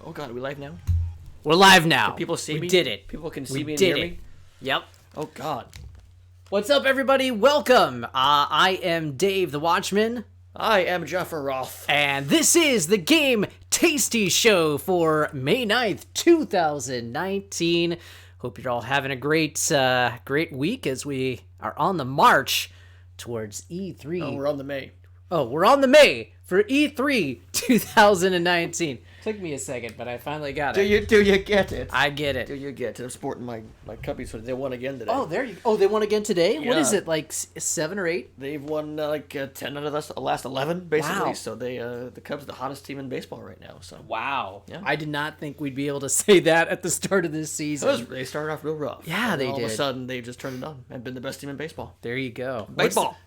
Oh God, are we live now? We're live now. Can people see me? We did it. People can see me and did hear it. me? Yep. Oh God. What's up, everybody? Welcome. I am Dave the Watchman. I am Jeffrey Roth. And this is the Game Tasty Show for May 9th, 2019. Hope you're all having a great week as we are on the march towards E3. Oh, we're on the May. Oh, we're on the May for E3 2019. Took me a second, but I finally got it. Do you get it? I get it. Do you get it? I'm sporting my Cubbies, so they won again today. Oh, there you. Oh, they won again today. Yeah. What is it, like 7 or 8? They've won 10 out of the last 11, basically. Wow. So they the Cubs are the hottest team in baseball right now. So Wow. Yeah. I did not think we'd be able to say that at the start of this season. they started off real rough. Yeah, and they all of a did. sudden, they just turned it on and been the best team in baseball. There you go. Baseball.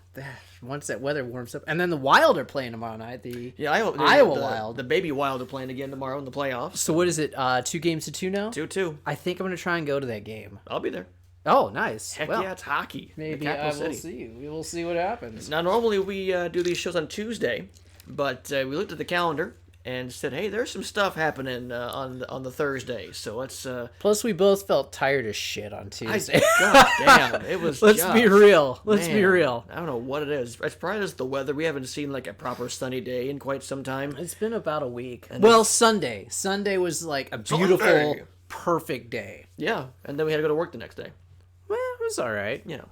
Once that weather warms up, and then the Wild are playing tomorrow night. Iowa Wild. The baby Wild are playing again tomorrow in the playoffs. So what is it? 2 games to 2 now. 2-2. I think I'm gonna try and go to that game. I'll be there. Oh, nice. Heck well, yeah, it's hockey. maybe the I capital will city. see. We will see what happens. Now, normally we do these shows on Tuesday, but we looked at the calendar and said, "Hey, there's some stuff happening on the Thursday, so let's." Plus, we both felt tired as shit on Tuesday. God damn, it was. Let's be real. Let's be Man, real. I don't know what it is. It's probably just the weather. We haven't seen like a proper sunny day in quite some time. It's been about a week. Well, Sunday. Sunday was like a beautiful, Sunday. perfect day. Yeah, and then we had to go to work the next day. Well, it was all right. You know.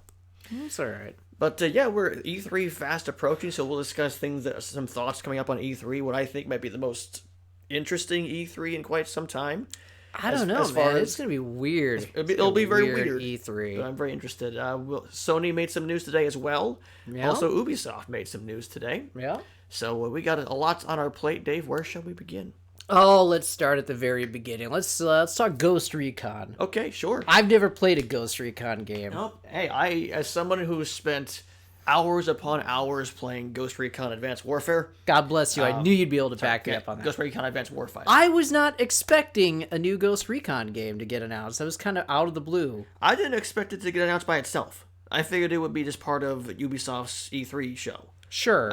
It's all right. But yeah, we're E3 fast approaching, so we'll discuss some thoughts coming up on E3. What I think might be the most interesting E3 in quite some time. I don't know, man. It's gonna be weird. It'll be very weird. E3. But I'm very interested. Sony made some news today as well. Yeah. Also, Ubisoft made some news today. Yeah. So we got a lot on our plate, Dave. Where shall we begin? Oh, let's start at the very beginning. Let's talk Ghost Recon. Okay, sure. I've never played a Ghost Recon game. Nope. Hey, as someone who's spent hours upon hours playing Ghost Recon Advanced Warfare. God bless you. I knew you'd be able to back me up on that. Ghost Recon Advanced Warfighter. I was not expecting a new Ghost Recon game to get announced. That was kind of out of the blue. I didn't expect it to get announced by itself. I figured it would be just part of Ubisoft's E3 show. Sure.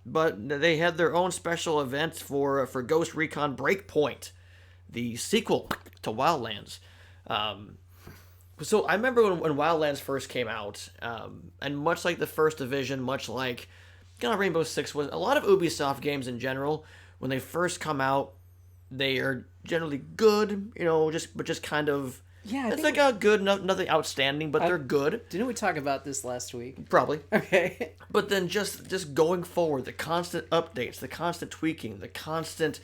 But they had their own special event for Ghost Recon Breakpoint, the sequel to Wildlands. So I remember when Wildlands first came out, and much like the First Division, much like kind of Rainbow Six was, a lot of Ubisoft games in general, when they first come out, they are generally good, just kind of. Yeah, it's like a good, nothing outstanding, but they're good. Didn't we talk about this last week? Probably. Okay. But then just going forward, the constant updates, the constant tweaking, the constant,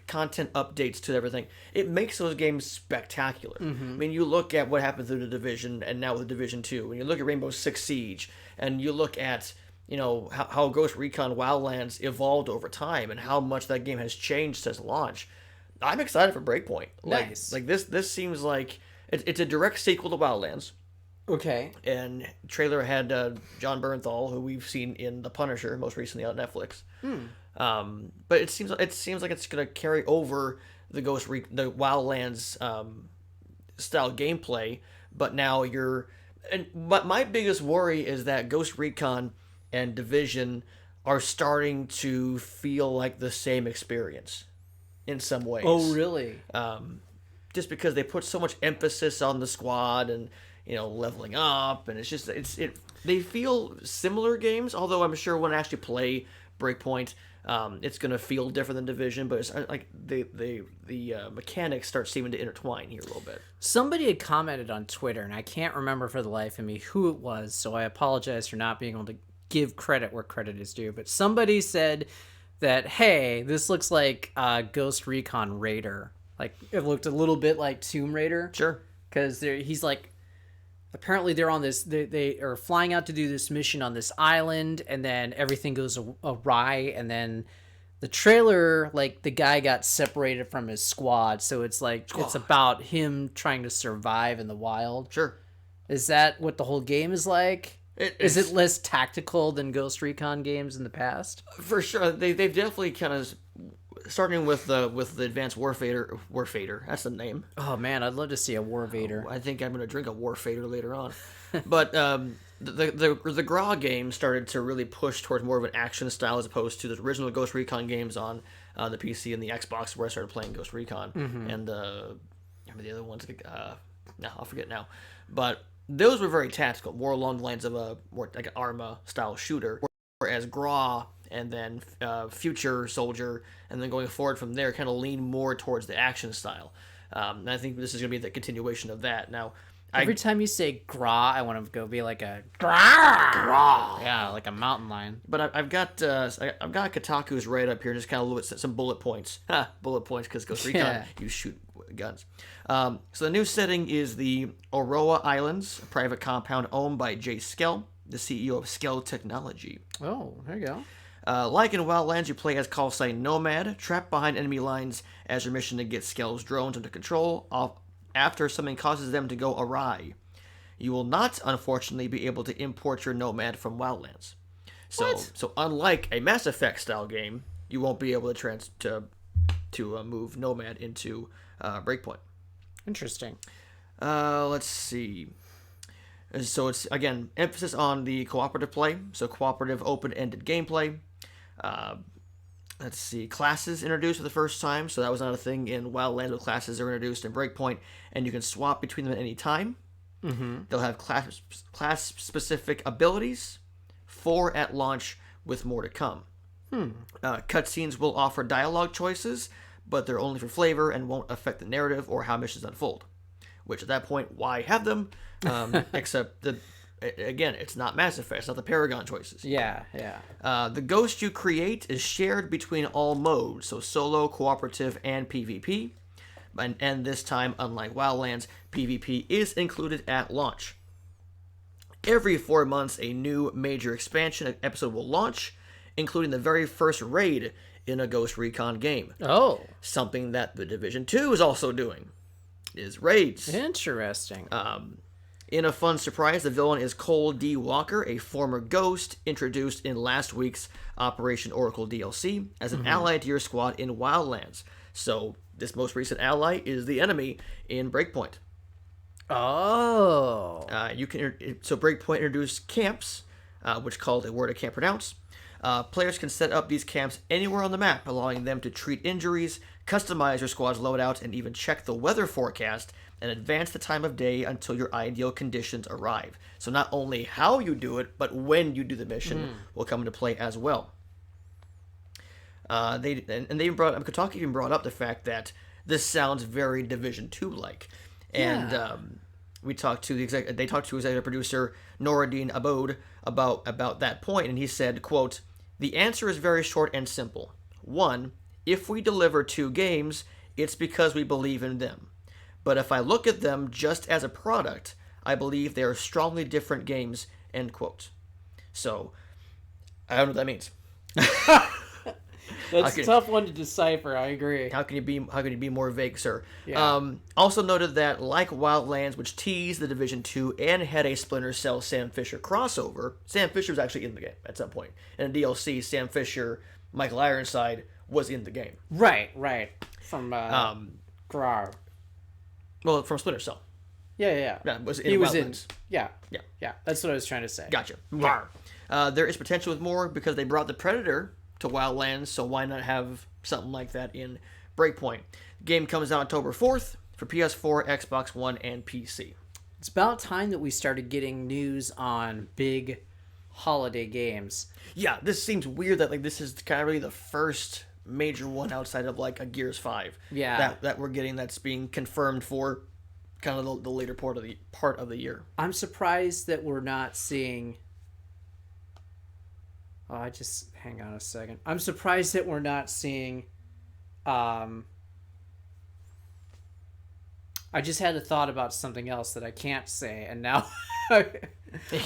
content updates to everything, it makes those games spectacular. Mm-hmm. I mean, you look at what happened through the Division and now with Division 2, when you look at Rainbow Six Siege, and you look at, how Ghost Recon Wildlands evolved over time and how much that game has changed since launch. I'm excited for Breakpoint. Nice. Like this seems like it's a direct sequel to Wildlands. Okay. And the trailer had John Bernthal, who we've seen in The Punisher, most recently on Netflix. But it seems like it's gonna carry over the the Wildlands style gameplay. But now but my biggest worry is that Ghost Recon and Division are starting to feel like the same experience in some ways. Oh, really? Just because they put so much emphasis on the squad and leveling up, and they feel similar games. Although I'm sure when I actually play Breakpoint, it's gonna feel different than Division. But it's like the mechanics start seeming to intertwine here a little bit. Somebody had commented on Twitter, and I can't remember for the life of me who it was, so I apologize for not being able to give credit where credit is due. But somebody said that, hey, this looks like Ghost Recon Raider. Like, it looked a little bit like Tomb Raider. Sure. Because he's like, apparently they're on this, they are flying out to do this mission on this island, and then everything goes awry, and then the trailer, like, the guy got separated from his squad, so it's like, it's about him trying to survive in the wild. Sure. Is that what the whole game is like? Is it less tactical than Ghost Recon games in the past? For sure, they've definitely kind of, starting with the Advanced Warfader. That's the name. Oh man, I'd love to see a War Vader. I think I'm gonna drink a Warfader later on. But the GRA game started to really push towards more of an action style as opposed to the original Ghost Recon games on the PC and the Xbox, where I started playing Ghost Recon and remember the other ones. No, I'll forget now, but those were very tactical, more along the lines of a more like an Arma style shooter. Whereas GRA and then Future Soldier, and then going forward from there, kind of lean more towards the action style. And I think this is going to be the continuation of that. Now, Every time you say gra, I want to go be like a gra. Yeah, like a mountain lion. But I've got Kotaku's right up here, just kind of a little bit some bullet points. Bullet points because Ghost Recon, you shoot guns. So the new setting is the Oroa Islands, a private compound owned by Jay Skell, the CEO of Skell Technology. Oh, there you go. Like in Wildlands, you play as call sign Nomad, trapped behind enemy lines as your mission to get Skell's drones under control after something causes them to go awry. You will not, unfortunately, be able to import your Nomad from Wildlands. So unlike a Mass Effect style game, you won't be able to move Nomad into Breakpoint. Interesting. Let's see. So it's, again, emphasis on the cooperative play. So cooperative, open-ended gameplay. Let's see. Classes introduced for the first time. So that was not a thing in Wildlands, but classes are introduced in Breakpoint, and you can swap between them at any time. Mm-hmm. They'll have class-specific abilities, 4 at launch, with more to come. Cutscenes will offer dialogue choices, but they're only for flavor and won't affect the narrative or how missions unfold. Which, at that point, why have them? Except that, again, it's not Mass Effect. It's not the Paragon choices. Yeah. The ghost you create is shared between all modes, so solo, cooperative, and PvP. And this time, unlike Wildlands, PvP is included at launch. Every 4 months, a new major expansion episode will launch, including the very first raid in a Ghost Recon game. Oh. Something that The Division 2 is also doing. Is raids. Interesting. In a fun surprise, the villain is Cole D. Walker, a former ghost introduced in last week's Operation Oracle DLC as an ally to your squad in Wildlands. So this most recent ally is the enemy in Breakpoint. Oh. So Breakpoint introduced camps, which called a word I can't pronounce. Players can set up these camps anywhere on the map, allowing them to treat injuries, customize your squad's loadout, and even check the weather forecast and advance the time of day until your ideal conditions arrive. So not only how you do it, but when you do the mission will come into play as well. Kotaku even brought up the fact that this sounds very Division 2 like, and we talked to executive producer Noradine Abode about that point, and he said, quote, "The answer is very short and simple. 1, if we deliver 2 games, it's because we believe in them. But if I look at them just as a product, I believe they are strongly different games," end quote. So, I don't know what that means. That's a tough one to decipher. I agree. How can you be more vague, sir? Yeah. Also noted that, like Wildlands, which teased the Division 2 and had a Splinter Cell Sam Fisher crossover, Sam Fisher was actually in the game at some point. In a DLC, Sam Fisher, Michael Ironside was in the game. Right. From Grar. Well, from Splinter Cell. Yeah. He was in. Yeah. That's what I was trying to say. Gotcha. Yeah. There is potential with more because they brought the Predator to Wildlands, so why not have something like that in Breakpoint? The game comes out October 4th for PS4, Xbox One, and PC. It's about time that we started getting news on big holiday games. Yeah, this seems weird that this is kind of really the first major one outside of a Gears 5. Yeah. That we're getting that's being confirmed for kind of the later part of the year. I'm surprised that we're not seeing. Hang on a second. I'm surprised that we're not seeing. I just had a thought about something else that I can't say, and now.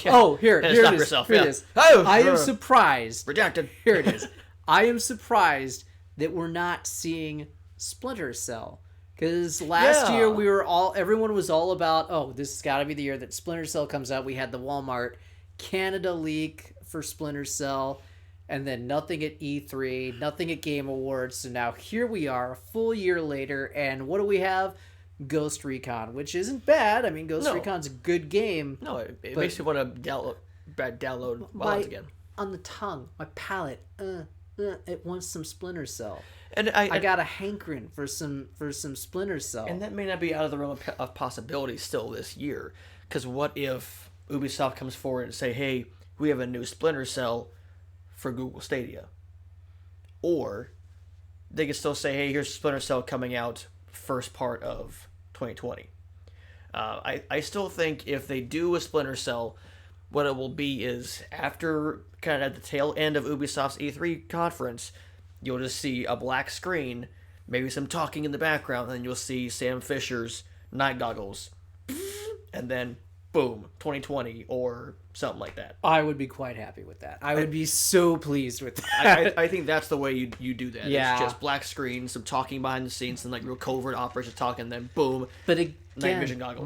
Oh, here it is. Here it is. I am surprised. Redacted. Here it is. I am surprised that we're not seeing Splinter Cell. Because last year everyone was all about, this has got to be the year that Splinter Cell comes out. We had the Walmart Canada leak for Splinter Cell, and then nothing at E3, nothing at Game Awards. So now here we are, a full year later, and what do we have? Ghost Recon, which isn't bad. I mean, Recon's a good game. No, it makes you want to download Wildlands again. On the tongue, my palate, it wants some Splinter Cell. And I got a hankering for some Splinter Cell. And that may not be out of the realm of possibility still this year. Because what if Ubisoft comes forward and say, hey, we have a new Splinter Cell for Google Stadia? Or they could still say, hey, here's Splinter Cell coming out first part of 2020. I still think if they do a Splinter Cell, what it will be is after kind of at the tail end of Ubisoft's E3 conference, you'll just see a black screen, maybe some talking in the background, and then you'll see Sam Fisher's night goggles, and then boom, 2020 or something like that. I would be quite happy with that. I would be so pleased with that. I think that's the way you do that. Yeah. It's just black screen, some talking behind the scenes, and like real covert operations talking, and then boom, But night vision again, goggles.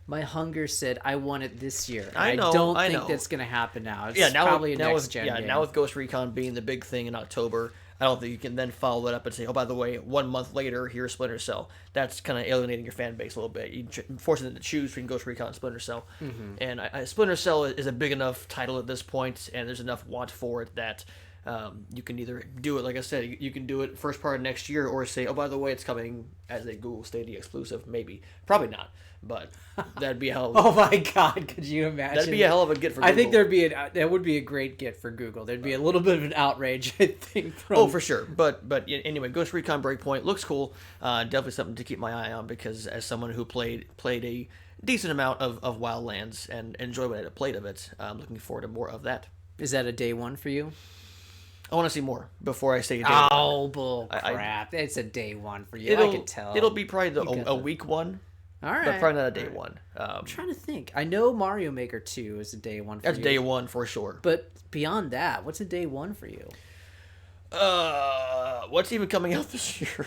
my hunger said I want it this year. And I know, I don't I think know. that's going to happen now. It's yeah, now probably a now next with gen game. now with Ghost Recon being the big thing in October, I don't think you can then follow that up and say, oh, by the way, 1 month later, here's Splinter Cell. That's kind of alienating your fan base a little bit. You're forcing them to choose between Ghost Recon and Splinter Cell. Mm-hmm. And Splinter Cell is a big enough title at this point, and there's enough want for it that you can either do it, like I said, you can do it first part of next year, or say, oh, by the way, it's coming as a Google Stadia exclusive. Maybe. Probably not. But that'd be a hell of a... Oh my God, could you imagine? That'd be a hell of a get for Google. I think that would be a great get for Google. There'd be a little bit of an outrage, I think. Oh, for sure. But anyway, Ghost Recon Breakpoint looks cool. Definitely something to keep my eye on, because as someone who played a decent amount of Wildlands and enjoyed what I played of it, I'm looking forward to more of that. Is that a day one for you? I want to see more before I say day one. Oh, bull crap. It's a day one for you. I can tell. It'll be probably a week one. All right. But probably not a day one. I'm trying to think. I know Mario Maker 2 is a day one for you. That's day one for sure. But beyond that, what's a day one for you? What's even coming out this year?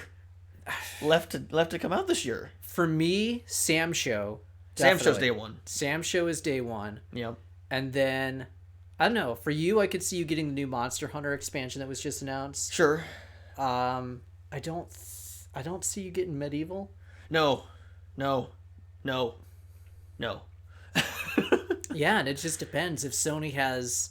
left to come out this year. For me, Sam Show. Sam Definitely. Show's day one. Sam Show is day one. Yep. And then, I don't know. For you, I could see you getting the new Monster Hunter expansion that was just announced. Sure. I don't see you getting Medieval. No. Yeah, and it just depends if Sony has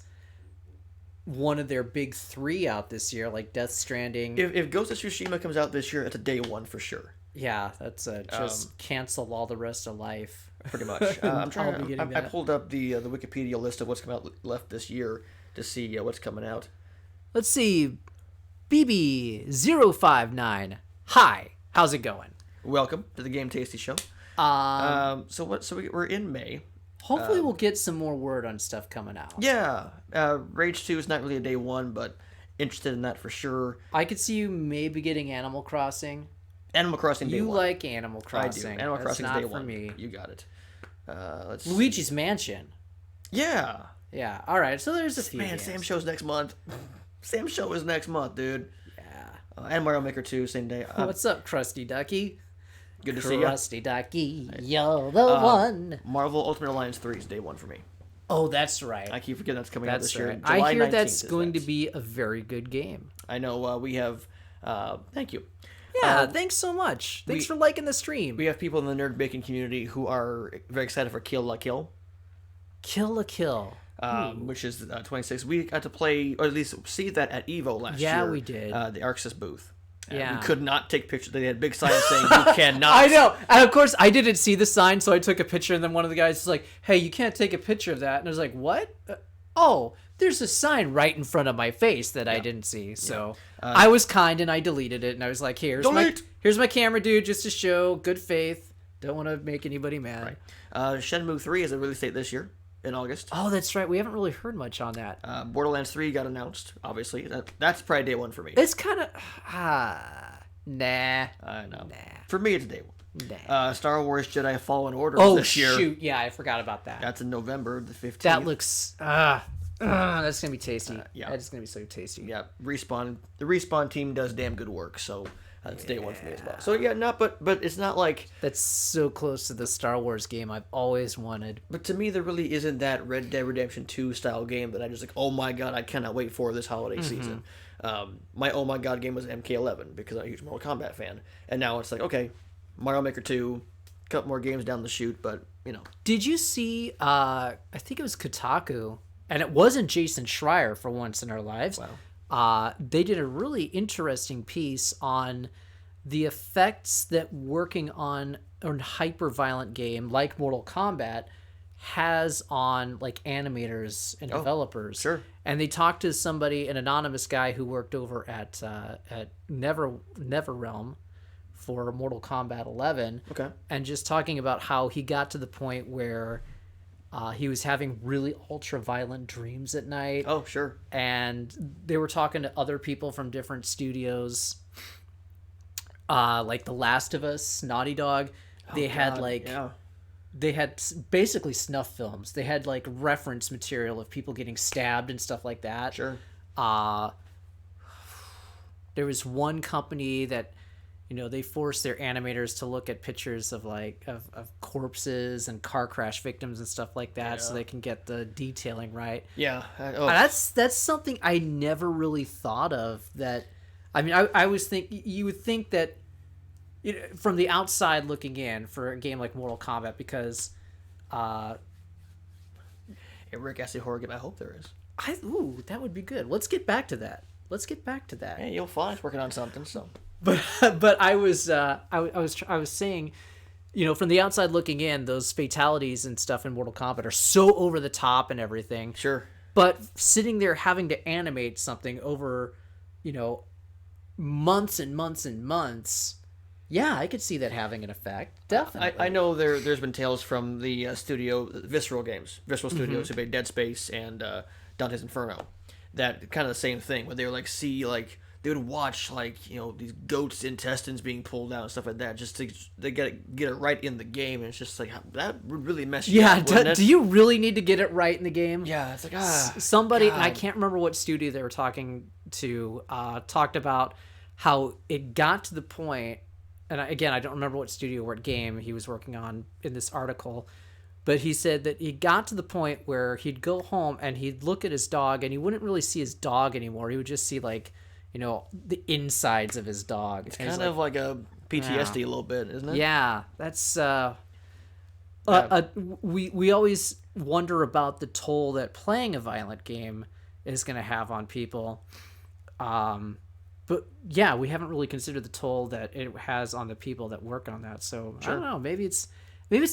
one of their big three out this year, like Death Stranding. If Ghost of Tsushima comes out this year, it's a day one for sure. Yeah, that's just cancel all the rest of life. Pretty much. I pulled up the Wikipedia list of what's come out left this year to see what's coming out. Let's see. BB059. Hi, how's it going? Welcome to the Game Tasty Show. So we're in May. Hopefully we'll get some more word on stuff coming out. Yeah. Rage 2 is not really a day one, but interested in that for sure. I could see you maybe getting Animal Crossing. Animal Crossing day you one. like Animal Crossing. I do. Animal Crossing is day for one. Me. You got it. Luigi's Mansion. Yeah. Yeah. All right. So there's a few. Man, games. Sam Show's next month. Sam Show is next month, dude. Yeah. And Mario Maker 2, same day. What's up, Krusty Ducky? Good to see you. Krusty Ducky, you're the one. Marvel Ultimate Alliance 3 is day one for me. Oh, that's right. I keep forgetting that's coming out this year. Right. July I hear 19th that's going to be a very good game. I know we have... thank you. Yeah, thanks so much. Thanks for liking the stream. We have people in the Nerd Bacon community who are very excited for Kill La Kill. Kill La Kill. Which is 26. We got to play, or at least see that at EVO last year. Yeah, we did. The Arxis booth. Yeah. We could not take pictures. They had big signs saying, you cannot. I know. And of course, I didn't see the sign, so I took a picture, and then one of the guys was like, hey, you can't take a picture of that. And I was like, what? Oh, there's a sign right in front of my face that I didn't see. So I was kind, and I deleted it, and I was like, here's my camera, dude, just to show good faith. Don't want to make anybody mad. Right. Shenmue 3 is a release date this year. In August. Oh, that's right. We haven't really heard much on that. Borderlands 3 got announced, obviously. That's probably day one for me. It's kind of... nah. I know. Nah. For me, it's day one. Nah. Star Wars Jedi Fallen Order this year. Oh, shoot. Yeah, I forgot about that. That's in November the 15th. That looks... that's going to be tasty. Yeah. That's going to be so tasty. Yeah. The Respawn team does damn good work, so... That's day one for me as well. So yeah, but it's not like... That's so close to the Star Wars game I've always wanted. But to me, there really isn't that Red Dead Redemption 2 style game that I just like, oh my god, I cannot wait for this holiday season. My oh my god game was MK11 because I'm a huge Mortal Kombat fan. And now it's like, okay, Mario Maker 2, a couple more games down the chute, but Did you see, I think it was Kotaku, and it wasn't Jason Schreier for once in our lives. Wow. They did a really interesting piece on the effects that working on a hyper-violent game like Mortal Kombat has on like animators and developers. Sure. And they talked to somebody, an anonymous guy who worked over at NeverRealm for Mortal Kombat 11. Okay. And just talking about how he got to the point where he was having really ultra violent dreams at night. Oh, sure. And they were talking to other people from different studios, like The Last of Us, Naughty Dog. They had they had basically snuff films. They had like reference material of people getting stabbed and stuff like that. Sure. There was one company that, they forced their animators to look at pictures of like of corpses and car crash victims and stuff like that, so they can get the detailing right. Yeah. That's something I never really thought of. That, I mean, I was you would think that, from the outside looking in for a game like Mortal Kombat, because a Rick Astley horror game, I hope there is. That would be good. Let's get back to that. Hey, you'll find us working on something. So, but I was saying, from the outside looking in, those fatalities and stuff in Mortal Kombat are so over the top and everything. Sure. But sitting there having to animate something over, months and months and months. Yeah, I could see that having an effect. Definitely. I know there's been tales from the studio, Visceral Studios, who made Dead Space and Dante's Inferno. That kind of the same thing, where they would like they would watch these goats' intestines being pulled out and stuff like that, just to get it right in the game. And it's just like, that would really mess you up. Do you really need to get it right in the game? Yeah, it's like somebody, God. and I can't remember what studio they were talking to, talked about how it got to the point. And I don't remember what studio or what game he was working on in this article, but he said that he got to the point where he'd go home and he'd look at his dog and he wouldn't really see his dog anymore. He would just see the insides of his dog. It's kind of like a PTSD a little bit, isn't it? Yeah, that's we always wonder about the toll that playing a violent game is going to have on people. But yeah, we haven't really considered the toll that it has on the people that work on that. So sure. I don't know. Maybe it's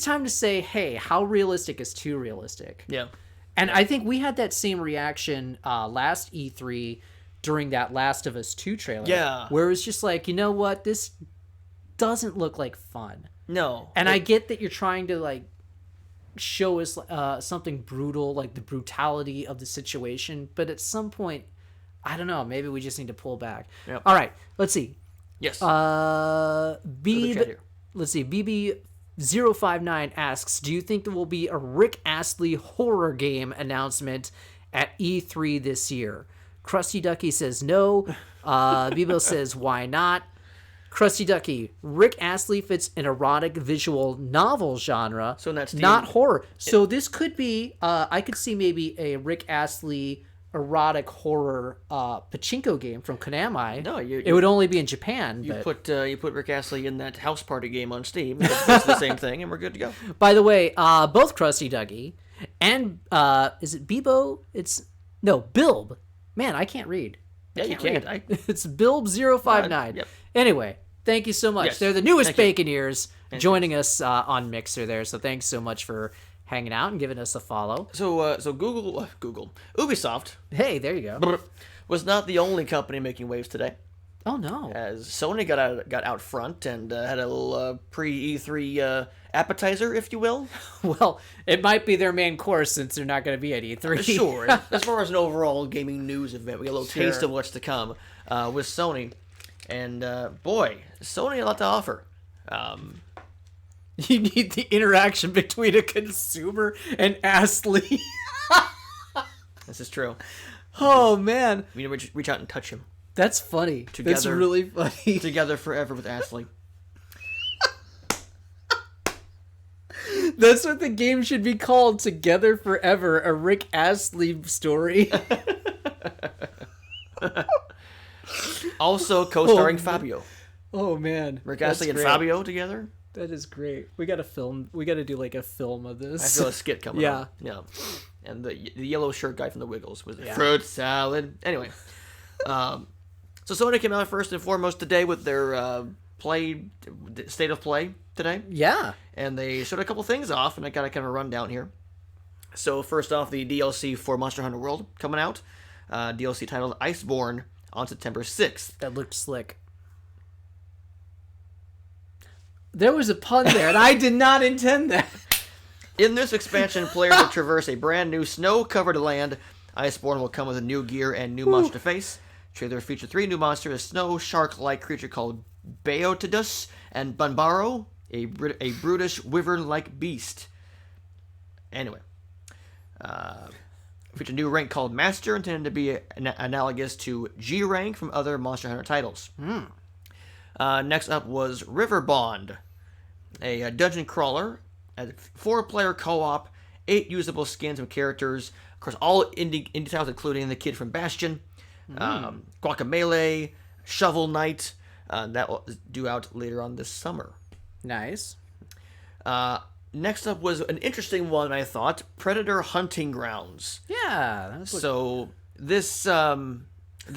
time to say, hey, how realistic is too realistic? Yeah. And I think we had that same reaction last E3 during that Last of Us 2 trailer. Yeah. Where it was just like, you know what? This doesn't look like fun. No. And I get that you're trying to show us something brutal, like the brutality of the situation. But at some point, I don't know. Maybe we just need to pull back. Yep. All right. Let's see. Yes. Let's see. BB059 asks, do you think there will be a Rick Astley horror game announcement at E3 this year? Krusty Ducky says no. Bibo says, why not? Krusty Ducky, Rick Astley fits an erotic visual novel genre, so that's not horror. So this could be, I could see maybe a Rick Astley erotic horror pachinko game from Konami. No, it would only be in Japan. You put Rick Astley in that House Party game on Steam. It's the same thing, and we're good to go. By the way, both Krusty Ducky and is it Bebo? Bilb. Man, I can't read. You can't. It's Bilb059. Yep. Anyway, thank you so much. Yes. They're the newest Baconeers joining us on Mixer there. So thanks so much for hanging out and giving us a follow. So Ubisoft. Hey, there you go. Was not the only company making waves today. Oh no! As Sony got out front and had a little pre-E3 appetizer, if you will. Well, it might be their main course since they're not going to be at E3. Sure. As far as an overall gaming news event, we get a little taste of what's to come with Sony. And boy, Sony had a lot to offer. You need the interaction between a consumer and Astley. This is true. Oh man! We need to reach out and touch him. That's funny. Together, that's really funny. Together forever with Astley. That's what the game should be called. Together Forever, a Rick Astley story. Also co-starring Fabio. Oh man, Rick Astley and Fabio together. That is great. We got to do like a film of this. I feel a skit coming Yeah. up. Yeah. And the yellow shirt guy from the Wiggles was fruit salad. Anyway. So Sony came out first and foremost today with their state of play today. Yeah. And they showed a couple things off, and I got a kind of a rundown here. So first off, the DLC for Monster Hunter World coming out. DLC titled Iceborne on September 6th. That looked slick. There was a pun there, and I did not intend that. In this expansion, players will traverse a brand new snow-covered land. Iceborne will come with a new gear and new monster to face. Trailer featured 3 new monsters: a snow shark-like creature called Beotidus, and Banbaro, a brutish wyvern-like beast. Anyway. Featured a new rank called Master, intended to be analogous to G rank from other Monster Hunter titles. Next up was River Bond, a dungeon crawler, a 4-player co-op, 8 usable skins and characters, of course all indie titles including the kid from Bastion, Guacamelee, Shovel Knight, that will due out later on this summer. Nice. Next up was an interesting one, I thought, Predator Hunting Grounds. Yeah. So this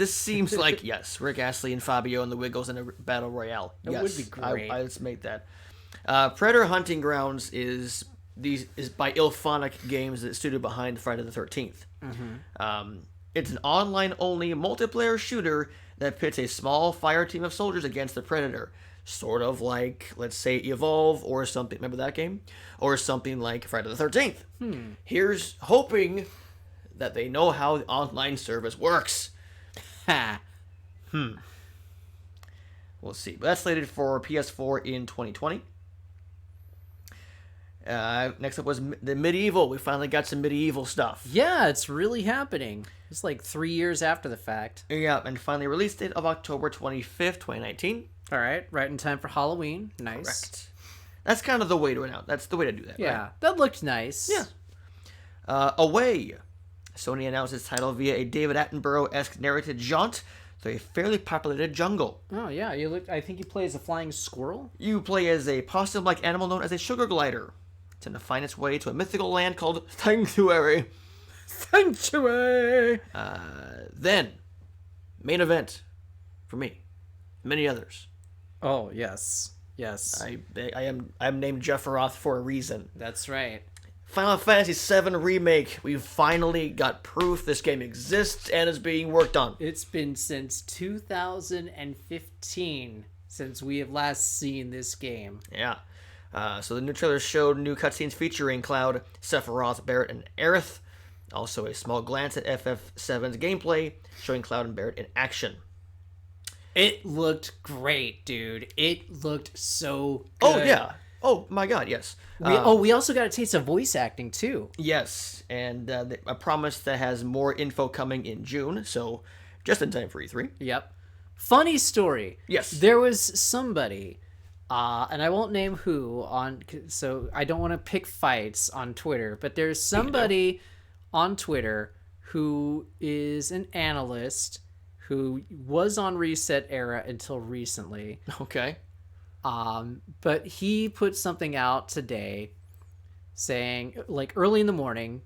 seems like, yes, Rick Astley and Fabio and the Wiggles in a battle royale. That yes, would be great. Let's make that. Predator Hunting Grounds is by Ilphonic Games, the studio behind Friday the 13th. It's an online-only multiplayer shooter that pits a small fire team of soldiers against the Predator. Sort of like, let's say, Evolve or something. Remember that game? Or something like Friday the 13th. Here's hoping that they know how the online service works. Ha. We'll see. But that's slated for PS4 in 2020. Next up was the Medieval. We finally got some Medieval stuff. Yeah, it's really happening. It's like 3 years after the fact. Yeah, and finally release date of October 25th, 2019. All right, right in time for Halloween. Nice. Correct. That's kind of the way to announce. That's the way to do that. Yeah, right? that looked nice. Yeah. Away. Sony announced its title via a David Attenborough-esque narrated jaunt through a fairly populated jungle. Oh yeah, I think you play as a flying squirrel. You play as a possum-like animal known as a sugar glider. It's going to find its way to a mythical land called Sanctuary. Sanctuary. Then, main event for me, many others. Oh yes. I'm named Jeff Roth for a reason. That's right. Final Fantasy VII Remake. We finally got proof this game exists and is being worked on. It's been since 2015 since we have last seen this game. Yeah. So the new trailer showed new cutscenes featuring Cloud, Sephiroth, Barret, and Aerith. Also a small glance at FF7's gameplay, showing Cloud and Barret in action. It looked great, dude. It looked so good. Oh, yeah. Oh, my God, yes. We also got a taste of voice acting, too. Yes, and a promise that has more info coming in June, so just in time for E3. Yep. Funny story. Yes. There was somebody, and I won't name who, so I don't want to pick fights on Twitter, but there's somebody on Twitter who is an analyst who was on Reset Era until recently. Okay. But he put something out today saying, like, early in the morning,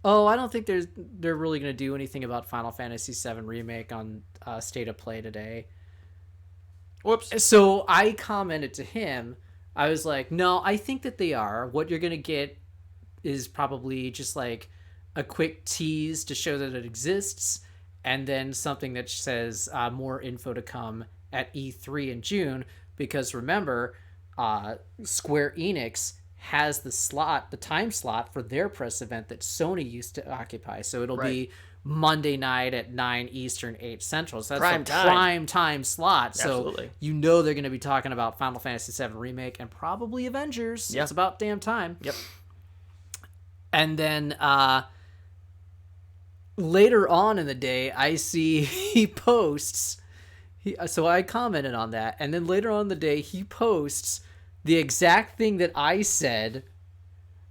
I don't think they're really going to do anything about Final Fantasy VII Remake on State of Play today. Whoops. So I commented to him, I was like, no, I think that they are. What you're going to get is probably just like a quick tease to show that it exists, and then something that says more info to come at E3 in June. Because remember, Square Enix has the time slot for their press event that Sony used to occupy. So it'll be Monday night at 9 Eastern, 8 Central. So that's prime time slot. Absolutely. So you know they're going to be talking about Final Fantasy VII Remake and probably Avengers. Yep. It's about damn time. Yep. And then later on in the day, I see he posts... So I commented on that, and then later on in the day, he posts the exact thing that I said.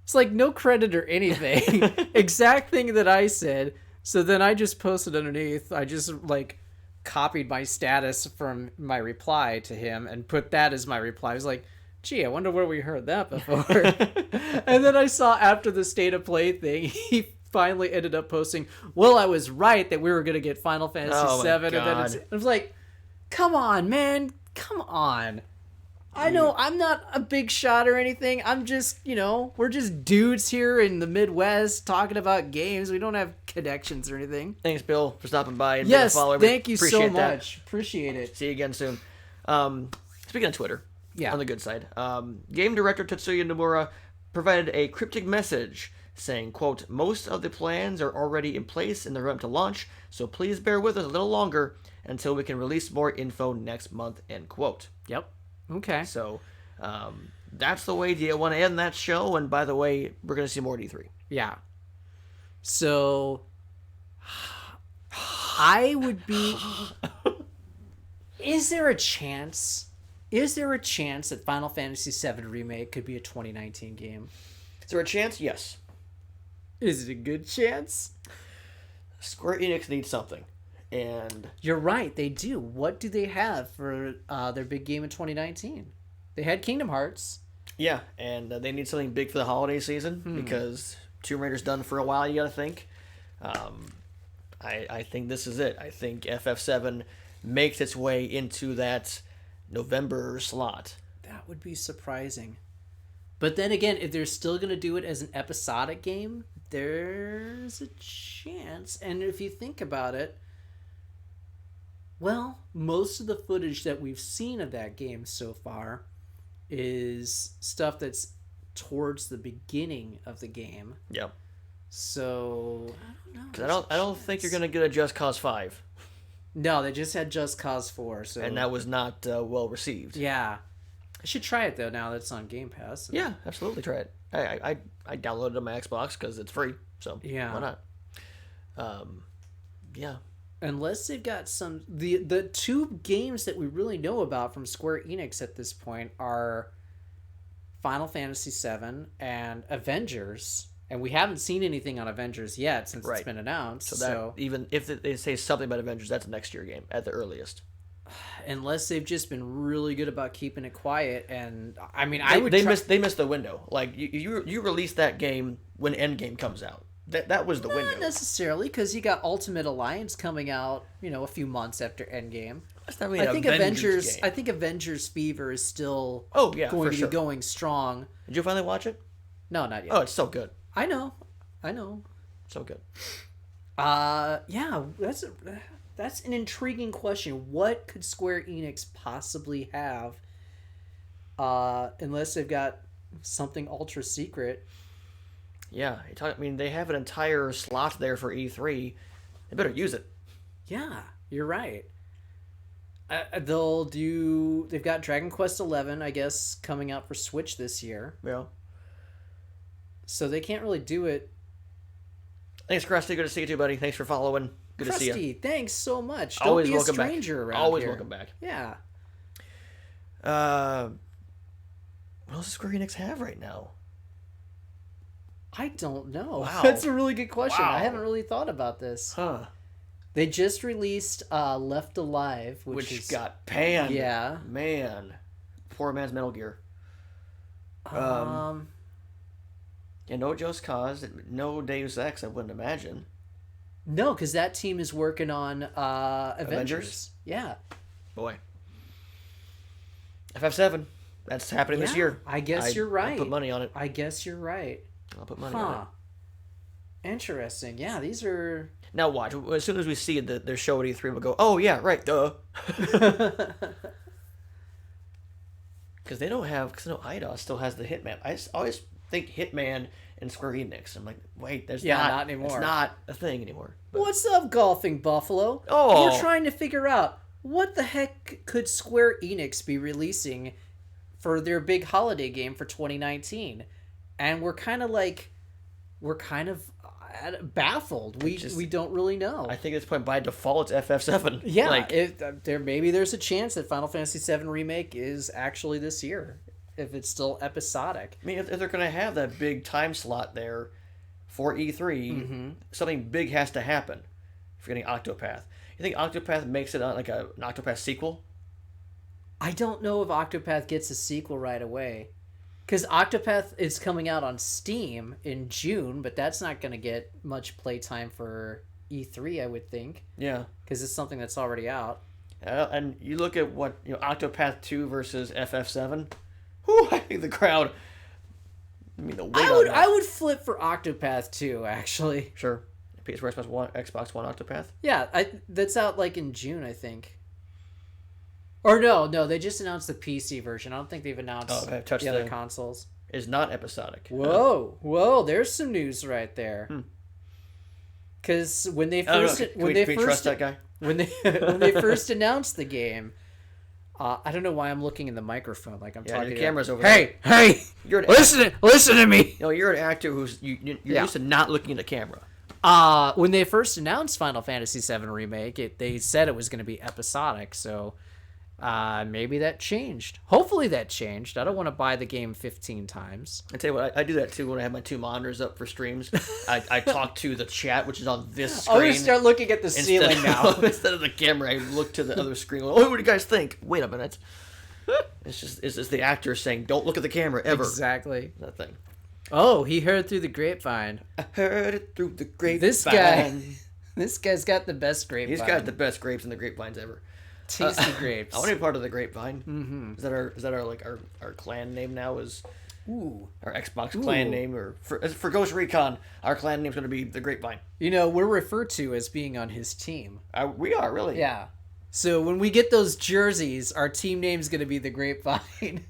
It's like no credit or anything. Exact thing that I said. So then I just posted underneath. I just like copied my status from my reply to him and put that as my reply. I was like, gee, I wonder where we heard that before. And then I saw after the State of Play thing, he finally ended up posting, well, I was right that we were going to get Final Fantasy VII. And then I was like, come on, man. Come on. I know I'm not a big shot or anything. I'm just, we're just dudes here in the Midwest talking about games. We don't have connections or anything. Thanks, Bill, for stopping by and yes, being a follower. Thank you so much. Appreciate it. See you again soon. Speaking of Twitter, yeah. On the good side, game director Tetsuya Nomura provided a cryptic message saying, quote, most of the plans are already in place in the run to launch, so please bear with us a little longer until we can release more info next month, end quote. Yep. Okay. So that's the way you want to end that show. And by the way, we're going to see more at E3. Yeah. So I would be... Is there a chance that Final Fantasy VII Remake could be a 2019 game? Is there a chance? Yes. Is it a good chance? Square Enix needs something. And you're right, they do. What do they have for their big game in 2019? They had Kingdom Hearts. Yeah, and they need something big for the holiday season because Tomb Raider's done for a while, you gotta think. I think this is it. I think FF7 makes its way into that November slot. That would be surprising. But then again, if they're still going to do it as an episodic game, there's a chance. And if you think about it, well, most of the footage that we've seen of that game so far is stuff that's towards the beginning of the game. Yep. So, I don't know. I don't think you're going to get a Just Cause 5. No, they just had Just Cause 4. So. And that was not well received. Yeah. I should try it, though, now that it's on Game Pass. Yeah, absolutely try it. I downloaded it on my Xbox because it's free. So, yeah. Why not? Yeah. Unless they've got some... The two games that we really know about from Square Enix at this point are Final Fantasy VII and Avengers. And we haven't seen anything on Avengers yet since it's been announced. So even if they say something about Avengers, that's a next year game at the earliest. Unless they've just been really good about keeping it quiet, and I mean, they missed the window. Like you released that game when Endgame comes out. That was the window. Not necessarily, because you got Ultimate Alliance coming out, a few months after Endgame. That's not really an Avengers game. I think Avengers Fever is still going to be going strong. Did you finally watch it? No, not yet. Oh, it's so good. I know. So good. Yeah, that's an intriguing question. What could Square Enix possibly have, unless they've got something ultra secret? Yeah, they have an entire slot there for E3. They better use it. Yeah, you're right. They've got Dragon Quest XI, I guess, coming out for Switch this year. Yeah. So they can't really do it. Thanks, Krusty. Good to see you too, buddy. Thanks for following. Good to see you. Krusty, thanks so much. Always Don't be welcome a stranger back. around Always here. welcome back. Yeah. What else does Square Enix have right now? I don't know. Wow. That's a really good question. Wow. I haven't really thought about this. Huh. They just released Left Alive, which got panned. Yeah. Man. Poor man's Metal Gear. Yeah, no Just Cause, no Deus Ex, I wouldn't imagine. No, because that team is working on Avengers. Yeah. Boy. FF7. That's happening this year. I guess you're right. I'll put money on it. I guess you're right. I'll put money on it. Interesting. Yeah, these are... Now watch. As soon as we see their show at E3, we'll go, oh yeah, right, duh. Because they don't have... Because Eidos still has the Hitman. I always think Hitman and Square Enix. I'm like, wait, there's not anymore. It's not a thing anymore. But... What's up, Golfing Buffalo? Oh! We're trying to figure out what the heck could Square Enix be releasing for their big holiday game for 2019. And we're kind of baffled. We don't really know. I think at this point, by default, it's FF7. Yeah, there's a chance that Final Fantasy VII Remake is actually this year, if it's still episodic. I mean, if they're going to have that big time slot there for E3, something big has to happen. If you're getting Octopath. You think Octopath makes it like an Octopath sequel? I don't know if Octopath gets a sequel right away. Because Octopath is coming out on Steam in June, but that's not going to get much playtime for E3, I would think. Yeah. Because it's something that's already out. And you look at what, Octopath 2 versus FF7. Whew, I think the crowd. I mean, the weight on that. I would flip for Octopath 2, actually. Sure. PS4, Xbox One Octopath? Yeah, that's out like in June, I think. Or no, they just announced the PC version. I don't think they've announced the other consoles. Is not episodic. Whoa, there's some news right there. Because when they first trust that guy? when they first announced the game, I don't know why I'm looking in the microphone like I'm talking. The camera's over there. Hey, listen to me. You're an actor who's you're used to not looking at the camera. When they first announced Final Fantasy VII Remake, they said it was going to be episodic, so maybe that changed. Hopefully that changed. I don't want to buy the game 15 times. I tell you what, I do that too when I have my two monitors up for streams. I talk to the chat, which is on this screen. I'm going to start looking at the ceiling now. Instead of the camera, I look to the other screen. Oh, what do you guys think? Wait a minute. It's just the actor saying, don't look at the camera, ever. Exactly. That thing. Oh, he heard through the grapevine. I heard it through the grapevine. This guy's got the best grapevine. He's got the best grapes in the grapevines ever. Tasty grapes. I want to be part of the grapevine. Mm-hmm. Is that our clan name now? Is our Xbox clan name, or for Ghost Recon, our clan name's going to be the Grapevine. We're referred to as being on his team. We are really. Yeah. So when we get those jerseys, our team name's going to be the Grapevine.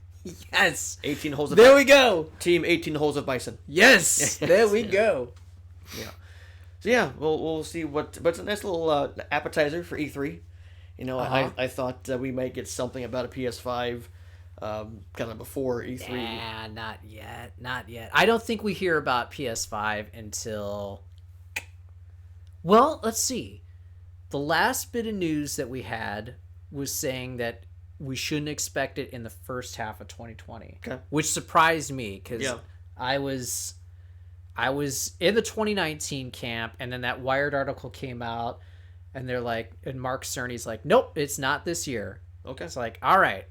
Yes. 18 holes of There we go. Team 18 holes of bison. Yes. There we go. Yeah. So yeah, we'll see but it's a nice little appetizer for E3. I thought we might get something about a PS5 kind of before E3. Yeah, not yet. I don't think we hear about PS5 until... Well, let's see. The last bit of news that we had was saying that we shouldn't expect it in the first half of 2020. Okay. Which surprised me, because I was in the 2019 camp, and then that Wired article came out, and they're like, and Mark Cerny's like, nope, it's not this year. Okay. It's like, all right,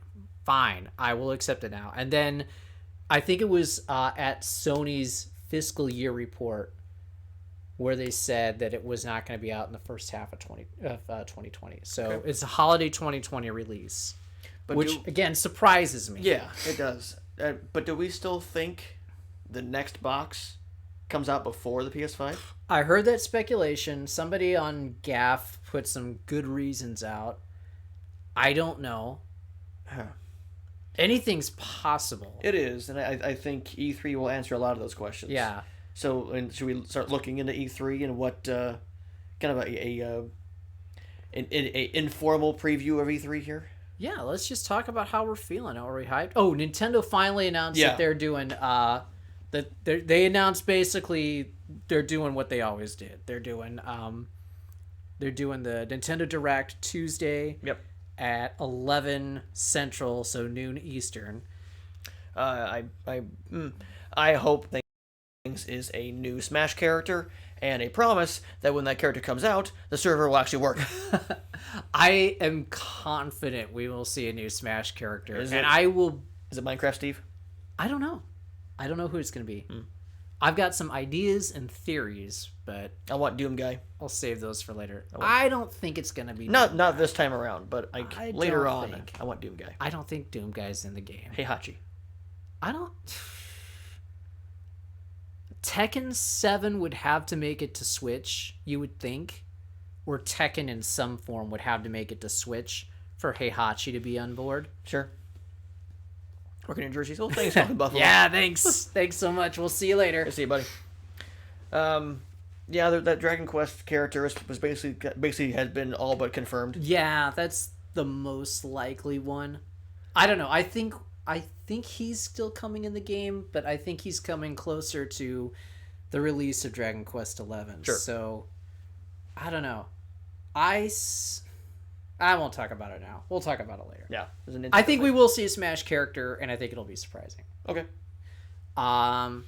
fine, I will accept it now. And then I think it was at Sony's fiscal year report where they said that it was not going to be out in the first half of 2020. So Okay. It's a holiday 2020 release, But which again surprises me. Yeah, it does. But do we still think the next box comes out before the PS5? I heard that speculation. Somebody on GAF put some good reasons out. I don't know. Anything's possible. It is, and I think E3 will answer a lot of those questions. Yeah. So, should we start looking into E3 and what kind of an informal preview of E3 here? Yeah, let's just talk about how we're feeling. Are we hyped? Oh, Nintendo finally announced that they're doing they announced basically they're doing what they always did. They're doing the Nintendo Direct Tuesday at 11 Central, so noon Eastern. I hope things is a new Smash character and a promise that when that character comes out, the server will actually work. I am confident we will see a new Smash character. Is it Minecraft Steve? I don't know. I don't know who it's going to be. I've got some ideas and theories, but I want Doom Guy. I'll save those for later. I don't think it's going to be not this time around, but later on. I want Doom Guy. I don't think Doom Guy's in the game. Heihachi. I don't... Tekken 7 would have to make it to Switch, you would think. Or Tekken in some form would have to make it to Switch for Heihachi to be on board. Sure. Working in Jersey. Oh, thanks, Buffalo. Yeah, thanks. Thanks so much. We'll see you later. See you, buddy. Yeah, that Dragon Quest character was basically has been all but confirmed. Yeah, that's the most likely one. I don't know. I think he's still coming in the game, but I think he's coming closer to the release of Dragon Quest 11. Sure. So, I don't know. I won't talk about it now. We'll talk about it later. Yeah. I think we will see a Smash character, and I think it'll be surprising. Okay. I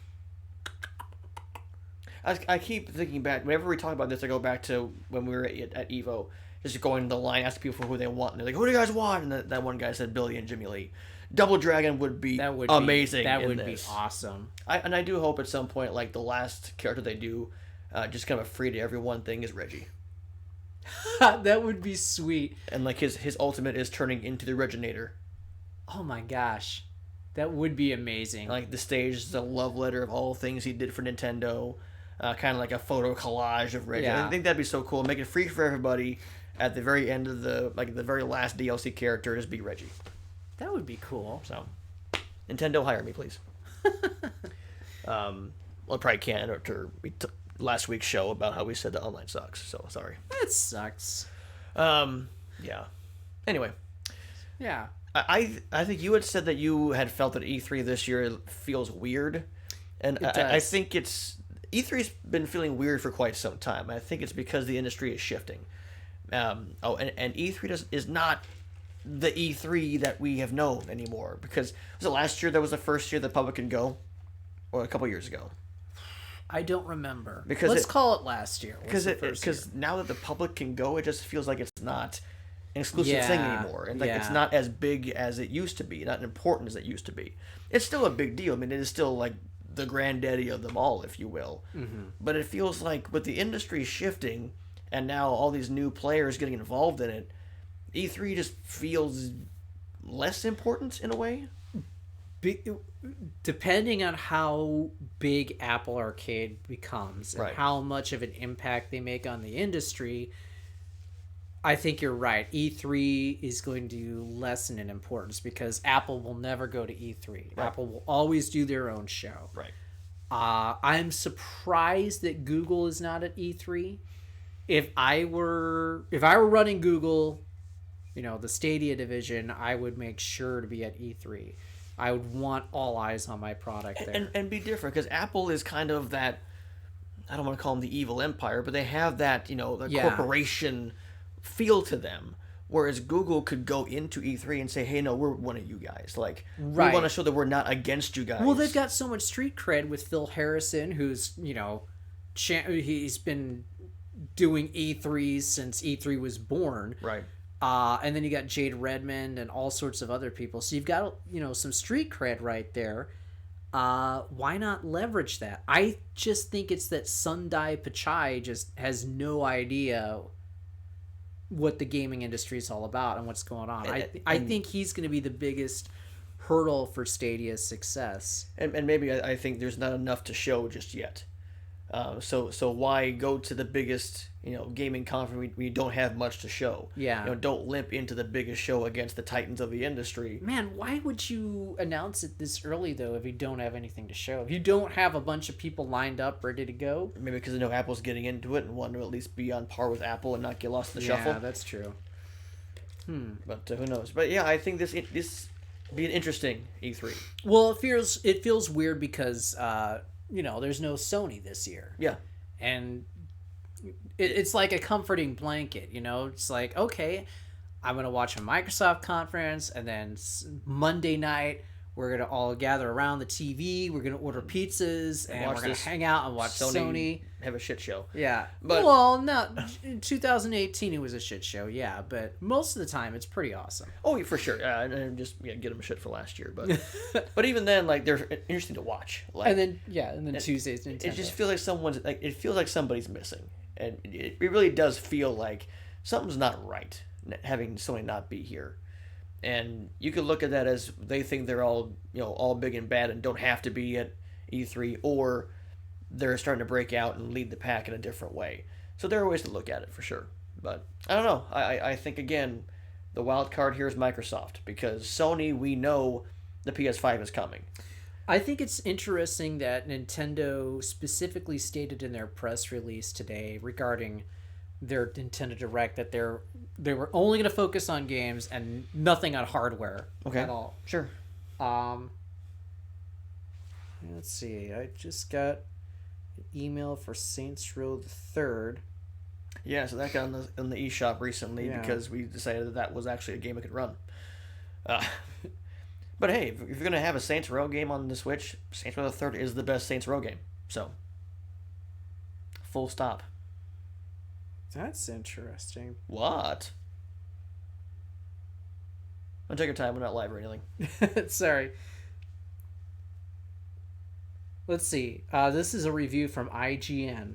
keep thinking back. Whenever we talk about this, I go back to when we were at EVO, just going to the line, asking people for who they want, and they're like, "Who do you guys want?" And that one guy said Billy and Jimmy Lee. Double Dragon would be amazing. That would be awesome. I do hope at some point, like the last character they do, just kind of a free to everyone thing is Reggie. That would be sweet. And like his ultimate is turning into the Reginator. Oh my gosh, that would be amazing. Like the stage is a love letter of all things he did for Nintendo, kind of like a photo collage of Reggie. Yeah. I think that'd be so cool. Make it free for everybody. At the very end of the very last DLC character, just be Reggie. That would be cool. So, Nintendo, hire me, please. Well, I probably can't after last week's show about how we said the online sucks. So sorry. It sucks. Yeah. Anyway. Yeah. I think you had said that you had felt that E3 this year feels weird, and I think it's E3's been feeling weird for quite some time. I think it's because the industry is shifting. And E3 is not the E3 that we have known anymore. Because was it last year that was the first year the public can go, or a couple years ago? I don't remember. Because let's call it last year. Because now that the public can go, it just feels like it's not an exclusive thing anymore, and like it's not as big as it used to be, not as important as it used to be. It's still a big deal. I mean, it is still like the granddaddy of them all, if you will. Mm-hmm. But it feels like with the industry shifting, and now all these new players getting involved in it, E3 just feels less important in a way. Depending on how big Apple Arcade becomes and how much of an impact they make on the industry, I think you're right. E3 is going to lessen in importance because Apple will never go to E3. Right. Apple will always do their own show. Right. I'm surprised that Google is not at E3. If I were running Google, the Stadia division, I would make sure to be at E3. I would want all eyes on my product there. And be different, because Apple is kind of that, I don't want to call them the evil empire, but they have that, the corporation feel to them. Whereas Google could go into E3 and say, hey, no, we're one of you guys. Like, we want to show that we're not against you guys. Well, they've got so much street cred with Phil Harrison, who's, he's been doing E3s since E3 was born. Right. And then you got Jade Redmond and all sorts of other people. So you've got, some street cred right there. Why not leverage that? I just think it's that Sundai Pichai just has no idea what the gaming industry is all about and what's going on. I think he's going to be the biggest hurdle for Stadia's success. And maybe I think there's not enough to show just yet. So why go to the biggest gaming conference when you don't have much to show? Yeah. Don't limp into the biggest show against the titans of the industry. Man, why would you announce it this early though if you don't have anything to show? If you don't have a bunch of people lined up ready to go? Maybe because Apple's getting into it and want to at least be on par with Apple and not get lost in the shuffle. Yeah, that's true. But who knows? But yeah, I think this be an interesting E3. Well, it feels weird because there's no Sony this year. Yeah. And it's like a comforting blanket, It's like, okay, I'm going to watch a Microsoft conference, and then Monday night, we're going to all gather around the TV, we're going to order pizzas, and we're going to hang out and watch Sony. Have a shit show. Yeah. Well, no, in 2018 it was a shit show, yeah, but most of the time it's pretty awesome. Oh, for sure. And just get them shit for last year, but but even then, like, they're interesting to watch. Like, and then Tuesdays Nintendo. It just feels like it feels like somebody's missing, and it really does feel like something's not right having Sony not be here. And you could look at that as they think they're all all big and bad and don't have to be at E3, or they're starting to break out and lead the pack in a different way. So there are ways to look at it for sure. But I don't know. I think, again, the wild card here is Microsoft, because Sony, we know the PS5 is coming. I think it's interesting that Nintendo specifically stated in their press release today regarding their Nintendo Direct that they were only going to focus on games and nothing on hardware at all. Sure. Let's see. I just got an email for Saints Row the Third. Yeah, so that got on the eShop recently because we decided that was actually a game it could run. But hey, if you're going to have a Saints Row game on the Switch, Saints Row the Third is the best Saints Row game. So, full stop. That's interesting. What? Don't take your time. We're not live or anything. Sorry. Let's see. This is a review from IGN.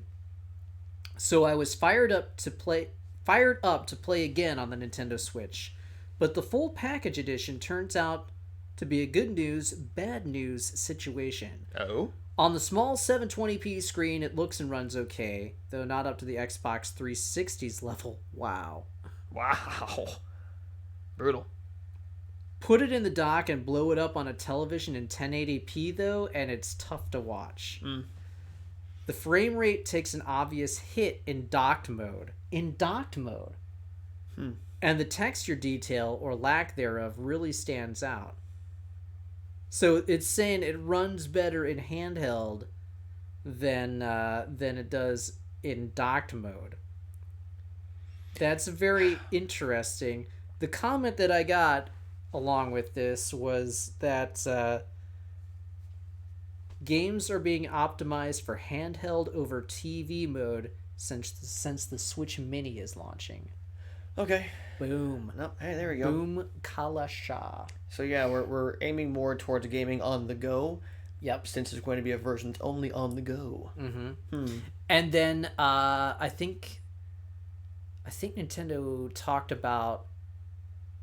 So I was fired up to play again on the Nintendo Switch, but the full package edition turns out to be a good news, bad news situation. Oh? On the small 720p screen, it looks and runs okay, though not up to the Xbox 360's level. Wow. Wow. Brutal. Put it in the dock and blow it up on a television in 1080p, though, and it's tough to watch. The frame rate takes an obvious hit in docked mode. And the texture detail, or lack thereof, really stands out. So it's saying it runs better in handheld than it does in docked mode. That's very interesting. The comment that I got along with this was that games are being optimized for handheld over TV mode since the Switch Mini is launching. Okay. Boom. Nope. Hey, there we go. Boom kalasha. So yeah, we're aiming more towards gaming on the go. Yep. Since it's going to be a version that's only on the go. And then I think Nintendo talked about,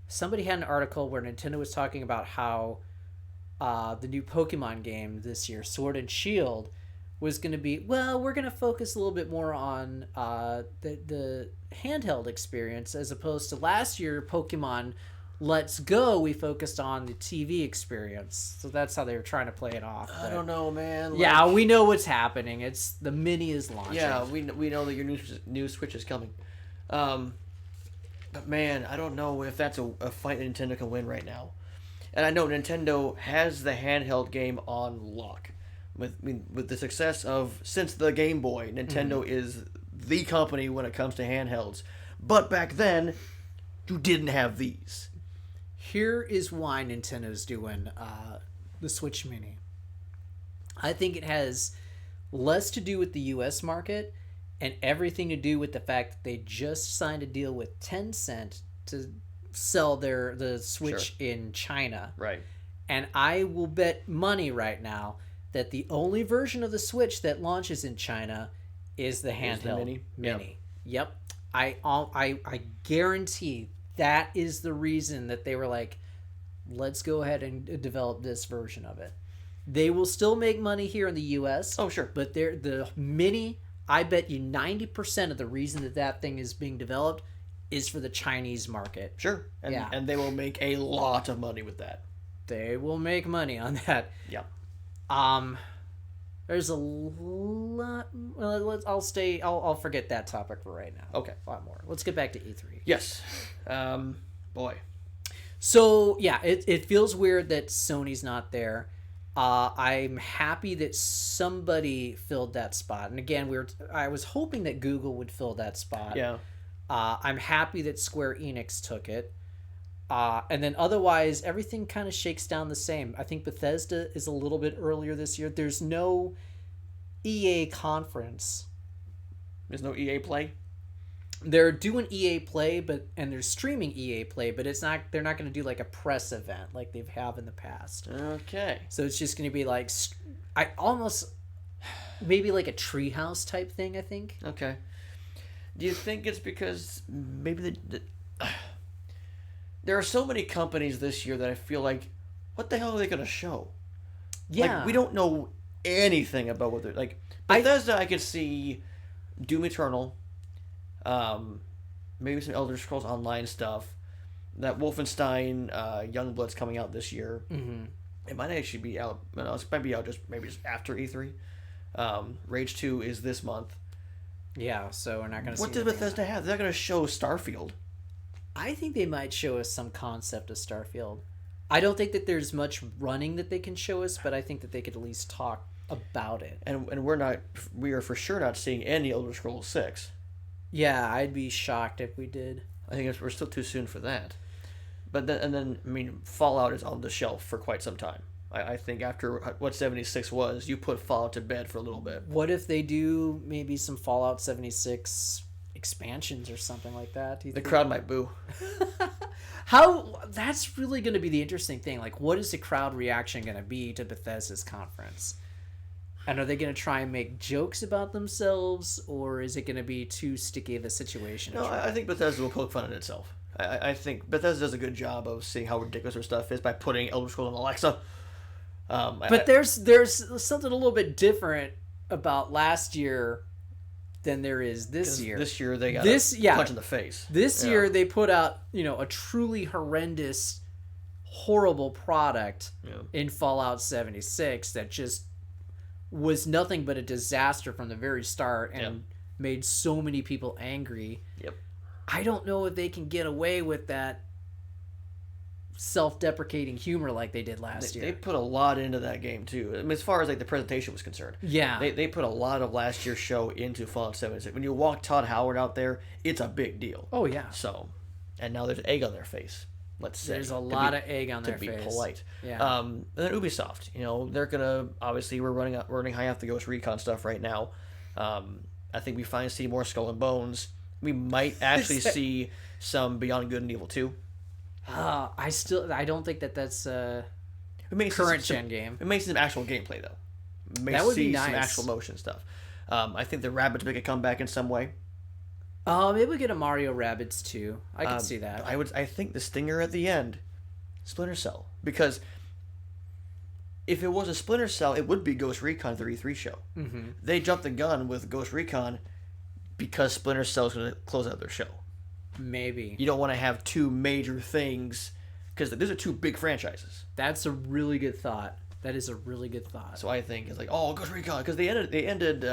somebody had an article where Nintendo was talking about how the new Pokemon game this year, Sword and Shield, was going to be, well, we're going to focus a little bit more on the handheld experience, as opposed to last year Pokemon Let's Go, we focused on the TV experience. So that's how they were trying to play it off. I don't know, man. Yeah, we know what's happening. It's the Mini is launching. Yeah, we know that your new Switch is coming. But man, I don't know if that's a fight that Nintendo can win right now. And I know Nintendo has the handheld game on lock. With the success of, since the Game Boy, Nintendo is the company when it comes to handhelds. But back then, you didn't have these. Here is why Nintendo's doing the Switch Mini. I think it has less to do with the US market and everything to do with the fact that they just signed a deal with Tencent to sell the Switch in China. Right. And I will bet money right now that the only version of the Switch that launches in China is the handheld Mini. Yep. I guarantee that is the reason that they were like, let's go ahead and develop this version of it. They will still make money here in the US. Oh, sure. But the Mini, I bet you 90% of the reason that thing is being developed is for the Chinese market. Sure. And they will make a lot of money with that. They will make money on that. Yeah. There's a lot. Well, I'll forget that topic for right now. Okay. A lot more. Let's get back to E3. Yes. Boy. So yeah, it feels weird that Sony's not there. I'm happy that somebody filled that spot. And again, I was hoping that Google would fill that spot. Yeah. I'm happy that Square Enix took it. And then otherwise, everything kind of shakes down the same. I think Bethesda is a little bit earlier this year. There's no EA conference. There's no EA Play? They're doing EA Play, and they're streaming EA Play, but they're not going to do like a press event like they've have in the past. Okay. So it's just going to be like, maybe like a treehouse type thing, I think. Okay. Do you think it's because maybe there are so many companies this year that I feel like, what the hell are they going to show? Yeah. Like, we don't know anything about what they're... Like, Bethesda, I could see Doom Eternal, maybe some Elder Scrolls Online stuff, that Wolfenstein Youngblood's coming out this year. Mm-hmm. It might actually be out... it might be out just after E3. Rage 2 is this month. Yeah, so we're not going to see... What does Bethesda have? They're not going to show Starfield. I think they might show us some concept of Starfield. I don't think that there's much running that they can show us, but I think that they could at least talk about it. And we are for sure not seeing any Elder Scrolls 6. Yeah, I'd be shocked if we did. I think we're still too soon for that. But then Fallout is on the shelf for quite some time. I think after what 76 was, you put Fallout to bed for a little bit. What if they do maybe some Fallout 76 expansions or something like that? Do you The think? crowd might boo. How that's really going to be the interesting thing. Like, what is the crowd reaction going to be to Bethesda's conference? And are they going to try and make jokes about themselves, or is it going to be too sticky of a situation? No, I think Bethesda will poke fun at itself. I think Bethesda does a good job of seeing how ridiculous their stuff is by putting Elder Scrolls on Alexa. But there's something a little bit different about last year than there is this year. This year they got a punch in the face. This year they put out, a truly horrendous, horrible product in Fallout 76 that just was nothing but a disaster from the very start and made so many people angry. Yep. I don't know if they can get away with that self-deprecating humor like they did last year. They put a lot into that game too. I mean, as far as like the presentation was concerned. Yeah. They put a lot of last year's show into Fallout 76. When you walk Todd Howard out there, it's a big deal. Oh yeah. So, and now there's egg on their face. Let's say there's a lot of egg on their face. To be polite. Yeah. And then Ubisoft, they're gonna obviously we're running high off the Ghost Recon stuff right now. I think we finally see more Skull and Bones. We might actually see some Beyond Good and Evil 2. I don't think that's a current gen game. It makes some actual gameplay though. That would be nice. Some actual motion stuff. I think the rabbits make a comeback in some way. Maybe we get a Mario Rabbids too. I can see that. I think the stinger at the end, Splinter Cell, because if it was a Splinter Cell, it would be Ghost Recon 33 show. Mm-hmm. They jumped the gun with Ghost Recon because Splinter Cell is going to close out their show. Maybe you don't want to have two major things because these are two big franchises. That's a really good thought. That is a really good thought. So I think it's like, Ghost Recon, because they ended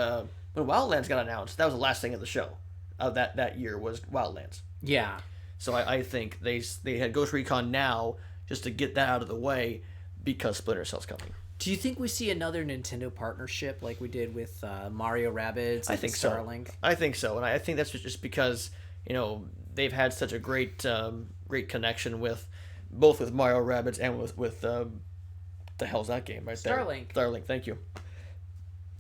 when Wildlands got announced. That was the last thing of the show. That year was Wildlands. Yeah. So I think they had Ghost Recon now just to get that out of the way because Splinter Cell's coming. Do you think we see another Nintendo partnership like we did with Mario Rabbids? I think Starlink? So. I think so, and I think that's just because they've had such a great connection with both with Mario Rabbids and with the hell's that game right Starlink. there? Starlink. Thank you.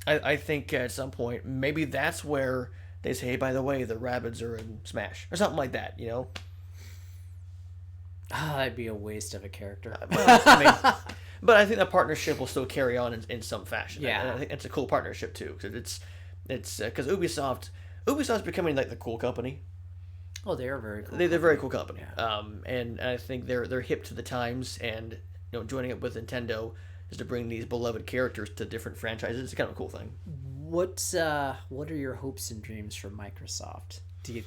I think at some point maybe that's where they say, hey, by the way, the Rabbids are in Smash or something like that. That'd be a waste of a character. But I think that partnership will still carry on in some fashion. Yeah, and I think it's a cool partnership too because it's because Ubisoft's becoming like the cool company. Oh, they are very cool. They're a very cool company. Yeah. And I think they're hip to the times, and joining up with Nintendo is to bring these beloved characters to different franchises. It's kind of a cool thing. What are your hopes and dreams for Microsoft? Do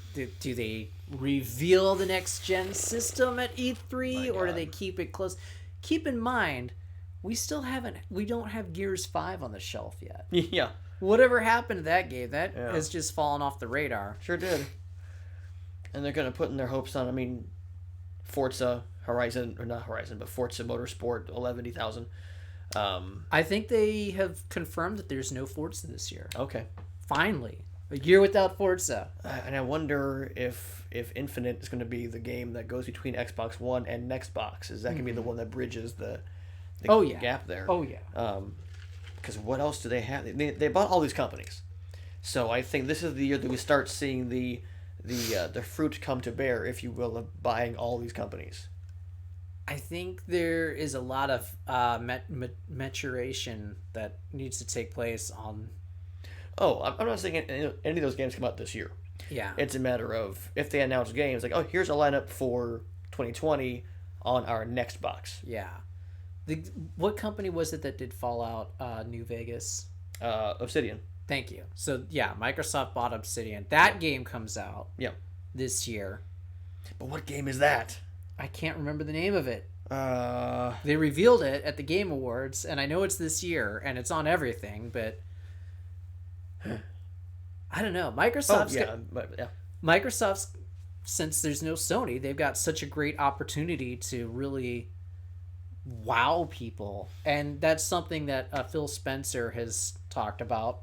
they reveal the next gen system at E3 or do they keep it close? Keep in mind, we don't have Gears 5 on the shelf yet. Yeah. Whatever happened to that game? That has just fallen off the radar. Sure did. And they're going to put in their hopes on, Forza Horizon, or not Horizon, but Forza Motorsport 11,000. I think they have confirmed that there's no Forza this year. Okay. Finally. A year without Forza. And I wonder if Infinite is going to be the game that goes between Xbox One and Nextbox. Is that going to be the one that bridges the gap there? Oh, yeah. Because what else do they have? They bought all these companies. So I think this is the year that we start seeing the fruit come to bear, if you will, of buying all these companies. I think there is a lot of maturation that needs to take place on... Oh, I'm not saying any of those games come out this year. Yeah. It's a matter of if they announce games, like, here's a lineup for 2020 on our next box. Yeah. What company was it that did Fallout New Vegas? Obsidian. Thank you. So, yeah, Microsoft bought Obsidian. That game comes out this year. But what game is that? I can't remember the name of it. They revealed it at the Game Awards, and I know it's this year, and it's on everything, but... I don't know. Microsoft's since there's no Sony, they've got such a great opportunity to really wow people, and that's something that Phil Spencer has talked about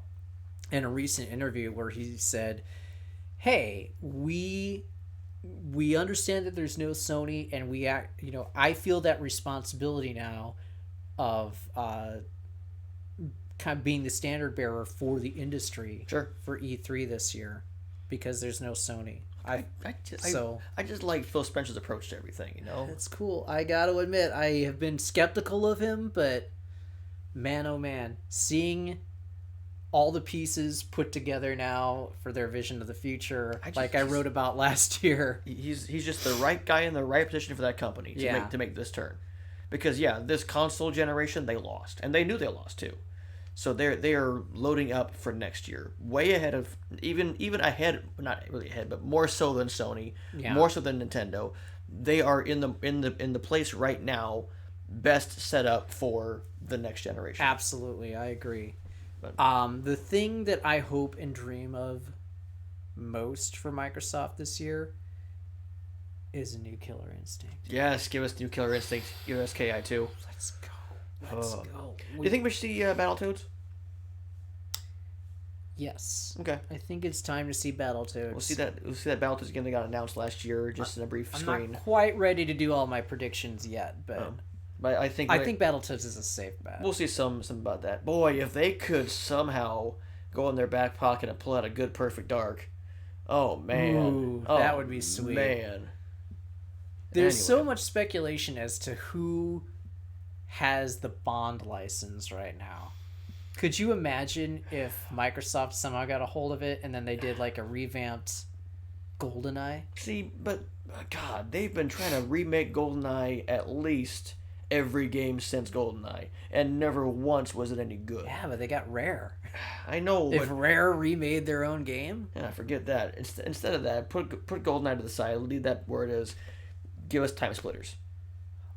in a recent interview where he said, "Hey, we understand that there's no Sony, and I feel that responsibility now of kind of being the standard bearer for the industry for E3 this year." because there's no Sony. I just like Phil Spencer's approach to everything, you know? It's cool. I got to admit, I have been skeptical of him, but man, oh man, seeing all the pieces put together now for their vision of the future, I wrote about last year. He's just the right guy in the right position for that company to make this turn. Because this console generation they lost, and they knew they lost too. So they are loading up for next year, way ahead of even ahead, not really ahead, but more so than Sony, more so than Nintendo. They are in the place right now, best set up for the next generation. Absolutely, I agree. But, the thing that I hope and dream of most for Microsoft this year is a new Killer Instinct. Yes, give us new Killer Instinct. Give us KI2. Let's go. Let's go. Do you think we should see Battletoads? Yes. Okay. I think it's time to see Battletoads. We'll see that Battletoads again. They got announced last year, just in a brief screen. I'm not quite ready to do all my predictions yet, but I think Battletoads is a safe bet. We'll see some about that. Boy, if they could somehow go in their back pocket and pull out a good Perfect Dark, oh man, ooh, that would be sweet. Man, there's so much speculation as to who has the Bond license right now. Could you imagine if Microsoft somehow got a hold of it and then they did like a revamped GoldenEye? See, but God, they've been trying to remake GoldenEye at least every game since GoldenEye, and never once was it any good. Yeah, but they got Rare. I know. If Rare remade their own game? Yeah, forget that. Instead of that, put GoldenEye to the side, leave that where it is, give us Time Splitters.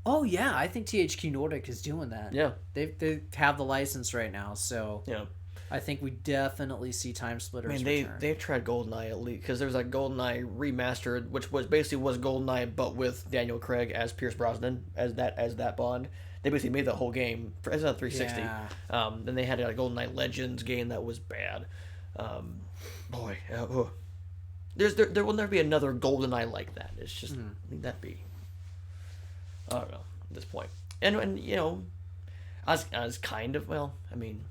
Oh yeah, I think THQ Nordic is doing that. Yeah, they have the license right now, so yeah, I think we definitely see Time Splitters. I mean, they've tried GoldenEye at least, because there's like GoldenEye remastered, which was GoldenEye but with Daniel Craig as Pierce Brosnan as that Bond. They basically made the whole game for it's on 360. Yeah. Then they had a GoldenEye Legends game that was bad. There will never be another GoldenEye like that. It's just I think that'd be. I don't know at this point. And you know, I was kind of I mean,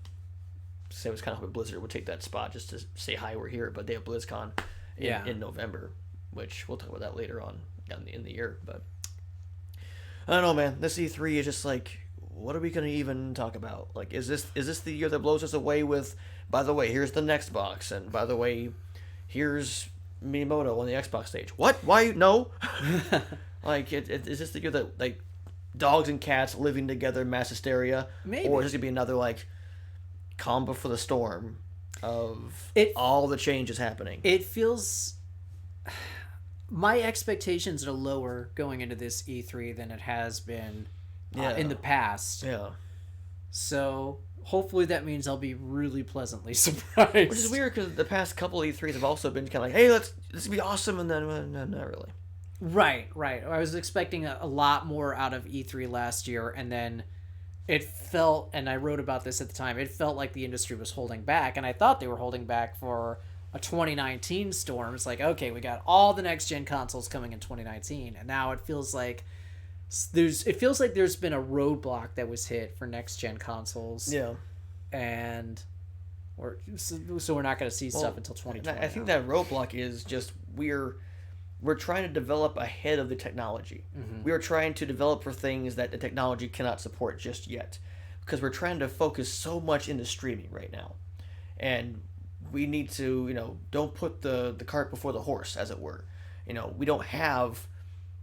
say it was kind of hoping Blizzard would take that spot just to say hi, we're here. But they have BlizzCon in November, which we'll talk about that later on in the year. But I don't know, man. This E3 is just like, what are we gonna even talk about? Like, is this the year that blows us away with? By the way, here's the next box, and by the way, here's Miyamoto on the Xbox stage. What? Why? No. Like, is this the year that, like, dogs and cats living together, mass hysteria? Maybe. Or is this going to be another, like, calm before the storm of all the changes happening? It feels... My expectations are lower going into this E3 than it has been in the past. Yeah. So, hopefully that means I'll be really pleasantly surprised. Which is weird, because the past couple E3s have also been kind of like, hey, this will be awesome, and then, no, not really. Right. I was expecting a lot more out of E3 last year, and then it felt, and I wrote about this at the time, it felt like the industry was holding back, and I thought they were holding back for a 2019 storm. It's like, okay, we got all the next-gen consoles coming in 2019, and now it feels like there's been a roadblock that was hit for next-gen consoles. Yeah. And we're not going to see stuff until 2020. I think that roadblock is just we're trying to develop ahead of the technology. Mm-hmm. We are trying to develop for things that the technology cannot support just yet, because we're trying to focus so much into streaming right now, and we need to don't put the cart before the horse, as it were. We don't have,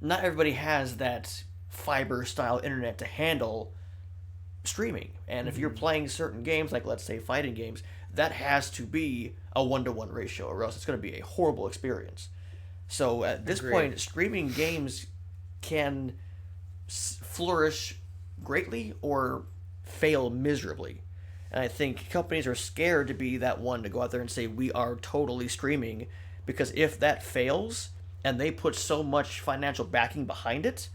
not everybody has that fiber style internet to handle streaming, and if you're playing certain games, like let's say fighting games, that has to be a 1-to-1 ratio, or else it's going to be a horrible experience. So at this point, streaming games can flourish greatly or fail miserably. And I think companies are scared to be that one to go out there and say, we are totally streaming, because if that fails and they put so much financial backing behind it,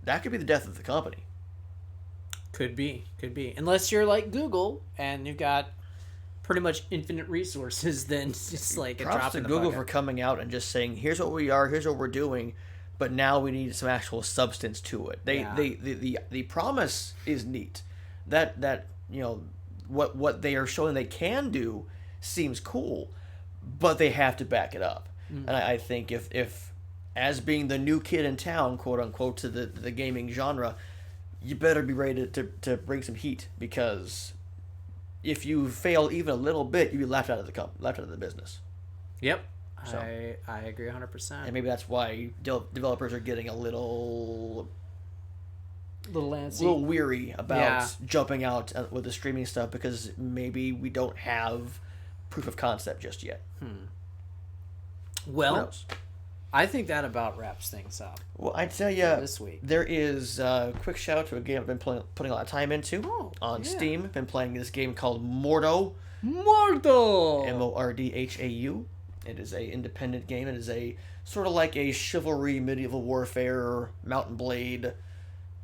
that could be the death of the company. Could be. Unless you're like Google and you've got pretty much infinite resources, then it's like a drop in the Google bucket. for coming out and just saying, here's what we are, here's what we're doing, but now we need some actual substance to it. The promise is neat. That what they are showing they can do seems cool, but they have to back it up. And I think if as being the new kid in town, quote unquote, to the gaming genre, you better be ready to bring some heat, because if you fail even a little bit, you'll be left out of the business. Yep. So, I agree 100%. And maybe that's why developers are getting a little antsy, a little weary about jumping out with the streaming stuff, because maybe we don't have proof of concept just yet. Well, I think that about wraps things up. Well, I tell you, this week there is a quick shout out to a game I've been putting a lot of time into on Steam. Been playing this game called Mordo. Mordhau. It is a independent game. It is a sort of like a chivalry, medieval warfare, Mount & Blade,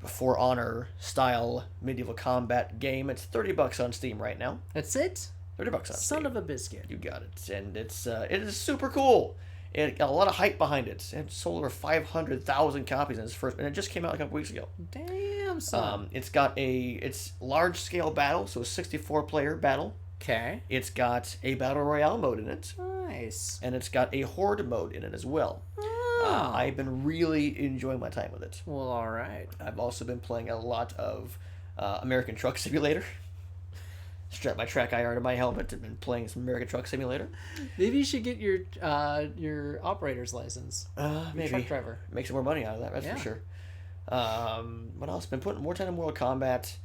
For Honor style medieval combat game. It's $30 on Steam right now. That's it? $30 on Steam. Son of a biscuit. You got it. And it is super cool. It got a lot of hype behind it. It sold over 500,000 copies in its first, and it just came out a couple weeks ago. Damn, son. It's large scale battle, so a 64 player battle. Okay. It's got a battle royale mode in it. Nice. And it's got a horde mode in it as well. I've been really enjoying my time with it. Well, all right. I've also been playing a lot of American Truck Simulator. Strap my track IR to my helmet and been playing some American Truck Simulator. Maybe you should get your operator's license. Maybe. Truck driver. Make some more money out of that, that's for sure. What else? Been putting more time in Mortal Kombat.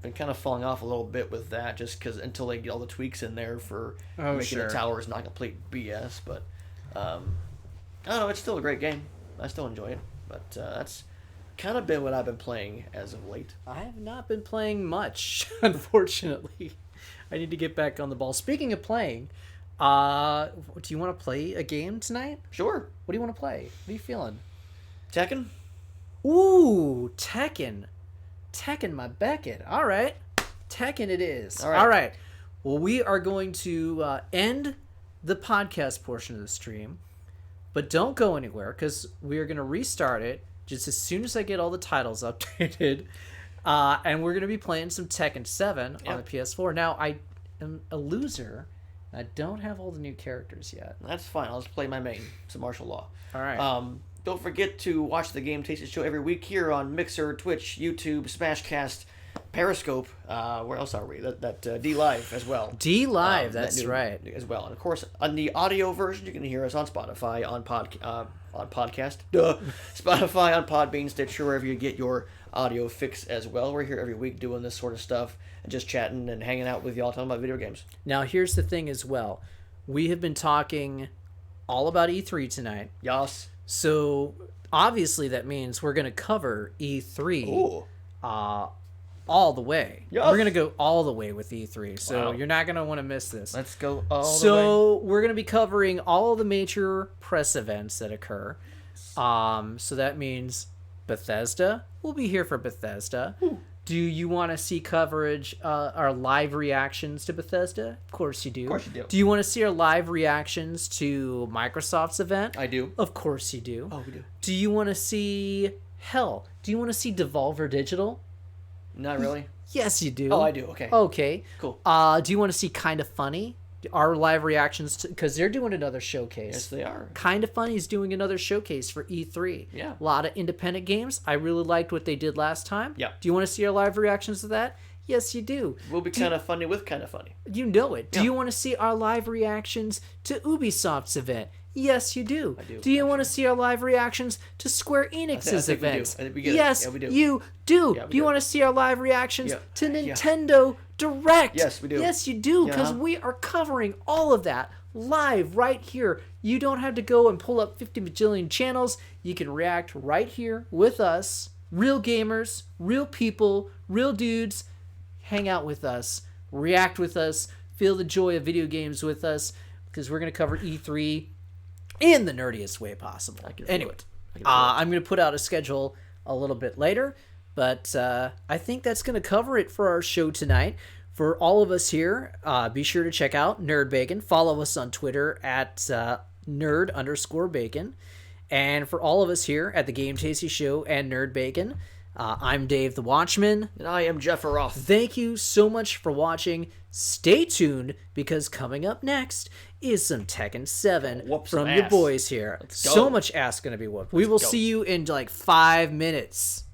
Been kind of falling off a little bit with that, just because until they get all the tweaks in there for making the towers not complete BS. But I don't know, it's still a great game. I still enjoy it. But that's kind of been what I've been playing as of late. I have not been playing much, unfortunately. I need to get back on the ball. Speaking of playing, do you want to play a game tonight? Sure. What do you want to play? What are you feeling? Tekken? Ooh, Tekken. Tekken my Beckett. All right. Tekken it is. All right. Well, we are going to end the podcast portion of the stream, but don't go anywhere, because we are going to restart it just as soon as I get all the titles updated. And we're going to be playing some Tekken 7 on the PS4. Now, I am a loser. I don't have all the new characters yet. That's fine. I'll just play my main, some martial law. All right. Don't forget to watch the Game Tasting Show every week here on Mixer, Twitch, YouTube, Smashcast, Periscope. Where else are we? That D Live as well. D Live, that's right. As well. And of course, on the audio version, you can hear us on Spotify, on podcast, Spotify, on Podbean, Stitcher, wherever you get your audio fix as well. We're here every week doing this sort of stuff and just chatting and hanging out with y'all, talking about video games. Now, here's the thing as well. We have been talking all about E3 tonight. Yas. So obviously that means we're going to cover E3 all the way. Yes. We're going to go all the way with E3. So you're not going to want to miss this. Let's go all the way. So we're going to be covering all the major press events that occur. So that means Bethesda. We'll be here for Bethesda. Ooh. Do you want to see coverage, our live reactions to Bethesda? Of course you do. Of course you do. Do you want to see our live reactions to Microsoft's event? I do. Of course you do. Oh, we do. Do you want to see... Hell, do you want to see Devolver Digital? Not really. Yes, you do. Oh, I do. Okay. Okay. Cool. Do you want to see Kinda Funny? Our live reactions to... Because they're doing another showcase. Yes, they are. Kinda Funny is doing another showcase for E3. Yeah. A lot of independent games. I really liked what they did last time. Yeah. Do you want to see our live reactions to that? Yes, you do. We'll be kind of funny with kind of funny. You know it. Yeah. Do you want to see our live reactions to Ubisoft's event? Yes, you do. I do. Do you want to see our live reactions to Square Enix's events? We do. We get yes, it. Yeah, we do. You do. Yeah, we do you do. want to see our live reactions Yeah. to Nintendo Direct? Yes, we do. Yes, you do, because we are covering all of that live right here. You don't have to go and pull up 50 bajillion channels. You can react right here with us. Real gamers, real people, real dudes. Hang out with us. React with us. Feel the joy of video games with us, because we're going to cover E3 in the nerdiest way possible. Anyway, I'm going to put out a schedule a little bit later, but I think that's going to cover it for our show tonight. For all of us here, be sure to check out Nerd Bacon. Follow us on Twitter at nerd_bacon. And for all of us here at the Game Tasty Show and Nerd Bacon, I'm Dave the Watchman. And I am Jeff Roth. Thank you so much for watching. Stay tuned, because coming up next is some Tekken 7 from your boys here. Let's go. So much ass gonna be whooped. We will see you in like 5 minutes.